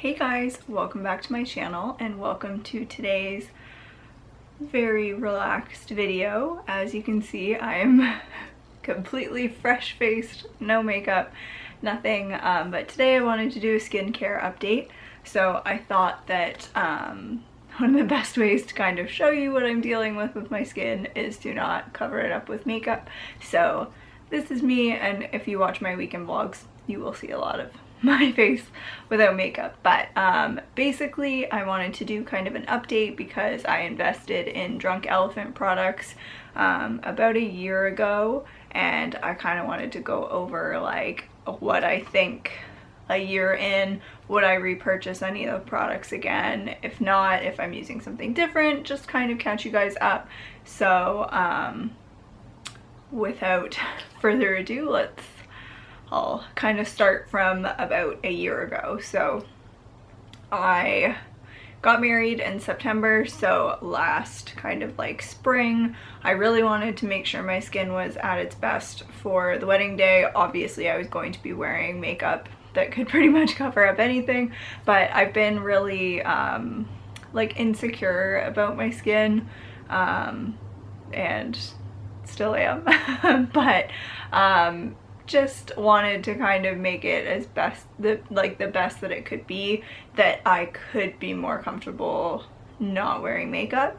Hey guys, welcome back to my channel and welcome to today's very relaxed video. As you can see, I'm completely fresh-faced, no makeup, nothing, but today I wanted to do a skincare update. So I thought that one of the best ways to kind of show you what I'm dealing with my skin is to not cover it up with makeup. So this is me, and if you watch my weekend vlogs, you will see a lot of my face without makeup. But basically I wanted to do kind of an update because I invested in Drunk Elephant products about a year ago, and I kind of wanted to go over like what I think a year in. Would I repurchase any of the products again? If not, if I'm using something different, just kind of catch you guys up. So without further ado, I'll kind of start from about a year ago. So I got married in September, so last kind of like spring. I really wanted to make sure my skin was at its best for the wedding day. Obviously I was going to be wearing makeup that could pretty much cover up anything, but I've been really like insecure about my skin, and still am. But just wanted to kind of make it as best, the best that it could be, that I could be more comfortable not wearing makeup.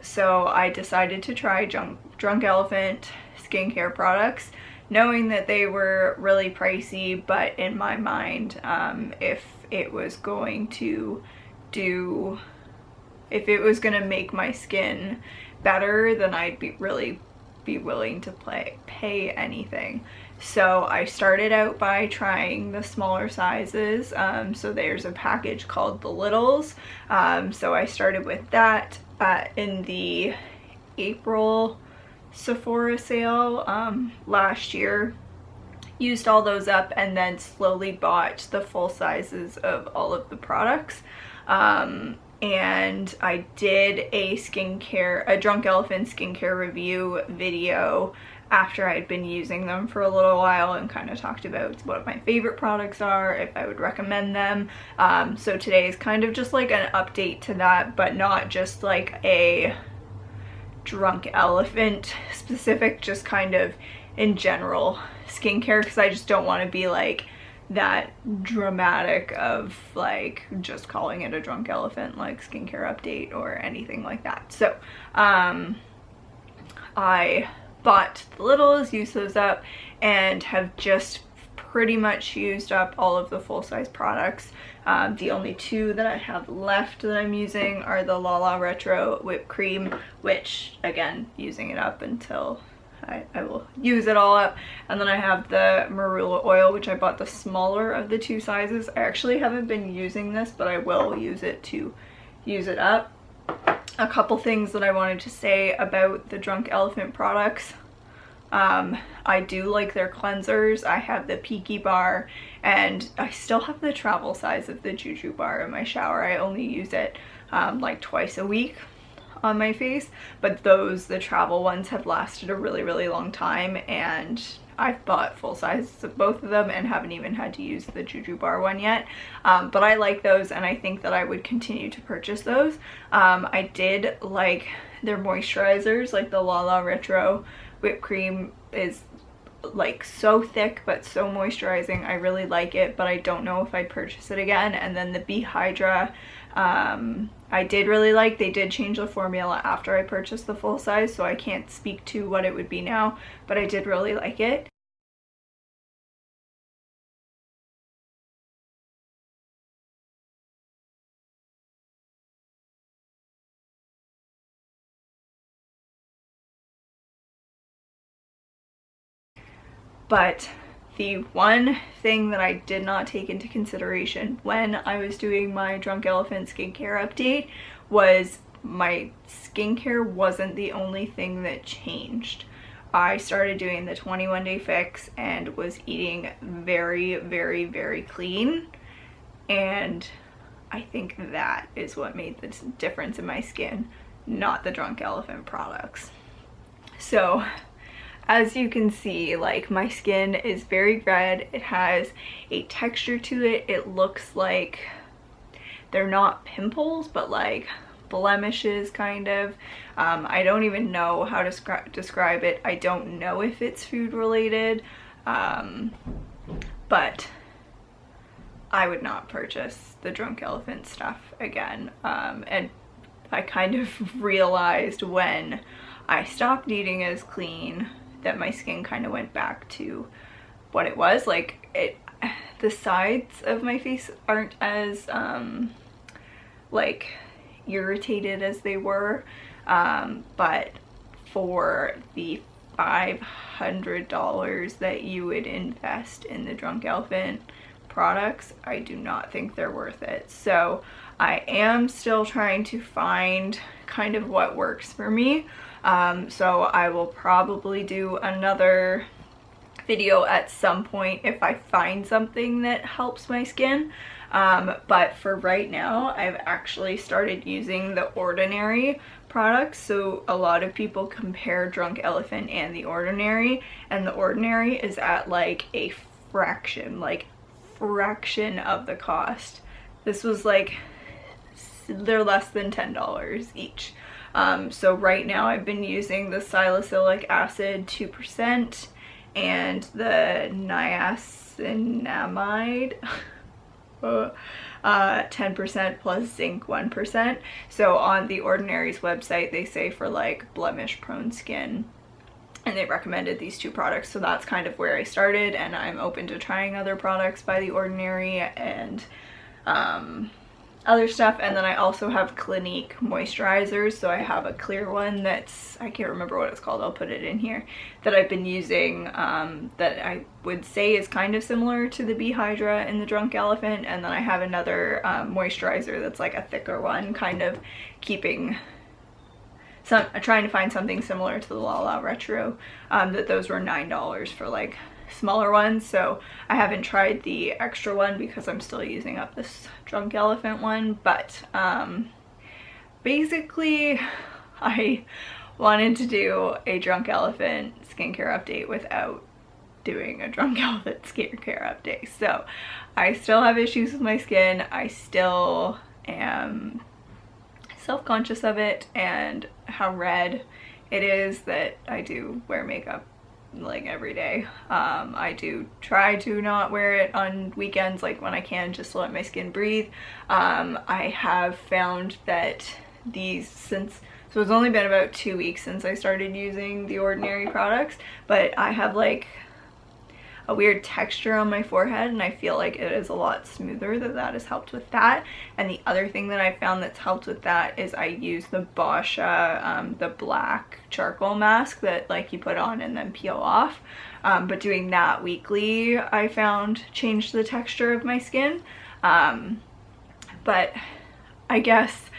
So I decided to try Drunk Elephant skincare products, knowing that they were really pricey, but in my mind, if it was going to make my skin better, then I'd be willing to pay anything. So I started out by trying the smaller sizes. So there's a package called the Littles. So I started with that in the April Sephora sale last year. Used all those up and then slowly bought the full sizes of all of the products. And I did a Drunk Elephant skincare review video after I'd been using them for a little while, and kind of talked about what my favorite products are, if I would recommend them. So today is kind of just like an update to that, but not just like a Drunk Elephant specific, just kind of in general skincare, because I just don't want to be like that dramatic of like just calling it a Drunk Elephant like skincare update or anything like that. So I bought the Littles, used those up, and have just pretty much used up all of the full-size products. The only two that I have left that I'm using are the La Retro whipped cream, which again, using it up until I will use it all up. And then I have the Marula oil, which I bought the smaller of the two sizes. I actually haven't been using this, but I will use it to use it up. A couple things that I wanted to say about the Drunk Elephant products. I do like their cleansers. I have the Peaky bar, and I still have the travel size of the Juju bar in my shower. I only use it like twice a week on my face, but the travel ones have lasted a really long time, and I've bought full sizes of both of them and haven't even had to use the Juju bar one yet. But I like those, and I think that I would continue to purchase those. I did like their moisturizers, like the La Retro whipped cream is like so thick but so moisturizing. I really like it, but I don't know if I'd purchase it again. And then the Be Hydra, I did really like. They did change the formula after I purchased the full size, so I can't speak to what it would be now, but I did really like it. But the one thing that I did not take into consideration when I was doing my Drunk Elephant skincare update was my skincare wasn't the only thing that changed. I started doing the 21-day fix and was eating very clean, and I think that is what made the difference in my skin, not the Drunk Elephant products. So as you can see, like, my skin is very red. It has a texture to it. It looks like they're not pimples, but like blemishes kind of. I don't even know how to describe it. I don't know if it's food related, but I would not purchase the Drunk Elephant stuff again. And I kind of realized when I stopped eating as clean that my skin kind of went back to what it was. Like, the sides of my face aren't as like irritated as they were, but for the $500 that you would invest in the Drunk Elephant products, I do not think they're worth it. So I am still trying to find kind of what works for me. So I will probably do another video at some point if I find something that helps my skin. But for right now, I've actually started using the Ordinary products. So a lot of people compare Drunk Elephant and the Ordinary, and the Ordinary is at like a fraction of the cost. This was like, they're less than $10 each. So right now I've been using the salicylic acid 2% and the niacinamide 10% plus zinc 1%. So on the Ordinary's website, they say for like blemish prone skin, and they recommended these two products. So that's kind of where I started, and I'm open to trying other products by the Ordinary and other stuff. And then I also have Clinique moisturizers. So I have a clear one that's, I can't remember what it's called, I'll put it in here, that I've been using, that I would say is kind of similar to the Bee Hydra in the Drunk Elephant. And then I have another moisturizer that's like a thicker one, kind of keeping some, trying to find something similar to the Lala Retro, that those were $9 for like smaller ones. So I haven't tried the extra one because I'm still using up this Drunk Elephant one. But basically I wanted to do a Drunk Elephant skincare update without doing a Drunk Elephant skincare update. So I still have issues with my skin. I still am self-conscious of it and how red it is that I do wear makeup like every day. I do try to not wear it on weekends, like when I can, just to let my skin breathe. I have found that these, so it's only been about 2 weeks since I started using the Ordinary products, but I have like a weird texture on my forehead, and I feel like it is a lot smoother. That has helped with that. And the other thing that I found that's helped with that is I use the Boscia, the black charcoal mask that like you put on and then peel off. But doing that weekly, I found changed the texture of my skin. But I guess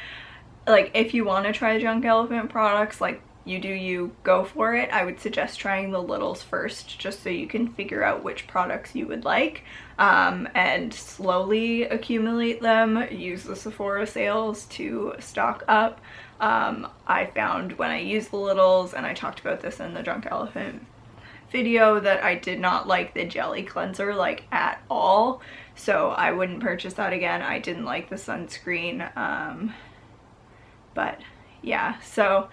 like if you want to try Drunk Elephant products, like you go for it. I would suggest trying the littles first, just so you can figure out which products you would like, and slowly accumulate them. Use the Sephora sales to stock up. I found when I use the littles, and I talked about this in the Drunk Elephant video, that I did not like the jelly cleanser like at all, so I wouldn't purchase that again. I didn't like the sunscreen, but yeah, so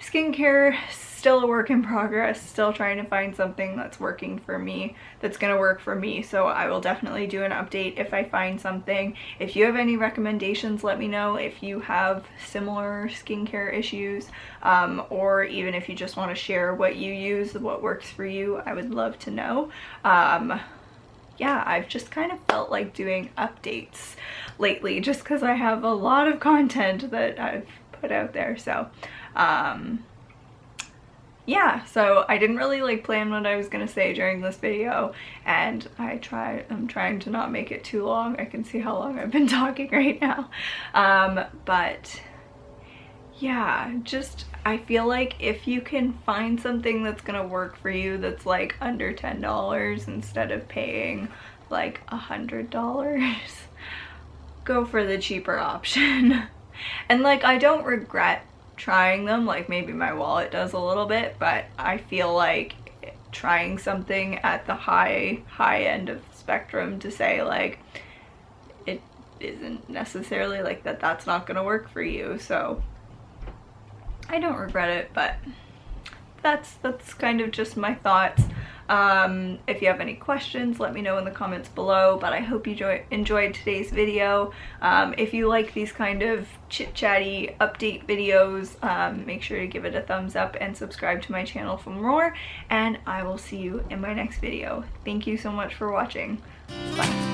skincare, still a work in progress, still trying to find something that's working for me, that's gonna work for me. So I will definitely do an update if I find something. If you have any recommendations, let me know. If you have similar skincare issues, or even if you just want to share what you use, what works for you, I would love to know. Yeah, I've just kind of felt like doing updates lately, just because I have a lot of content that I've put out there. So yeah, so I didn't really like plan what I was gonna say during this video, and I'm trying to not make it too long. I can see how long I've been talking right now. But yeah, just I feel like if you can find something that's gonna work for you that's like under $10 instead of paying like $100, go for the cheaper option. And like, I don't regret trying them, like maybe my wallet does a little bit, but I feel like trying something at the high end of the spectrum to say like it isn't necessarily like that's not gonna work for you. So I don't regret it, but that's kind of just my thoughts. If you have any questions, let me know in the comments below, but I hope you enjoyed today's video. If you like these kind of chit-chatty update videos, make sure to give it a thumbs up and subscribe to my channel for more, and I will see you in my next video. Thank you so much for watching. Bye.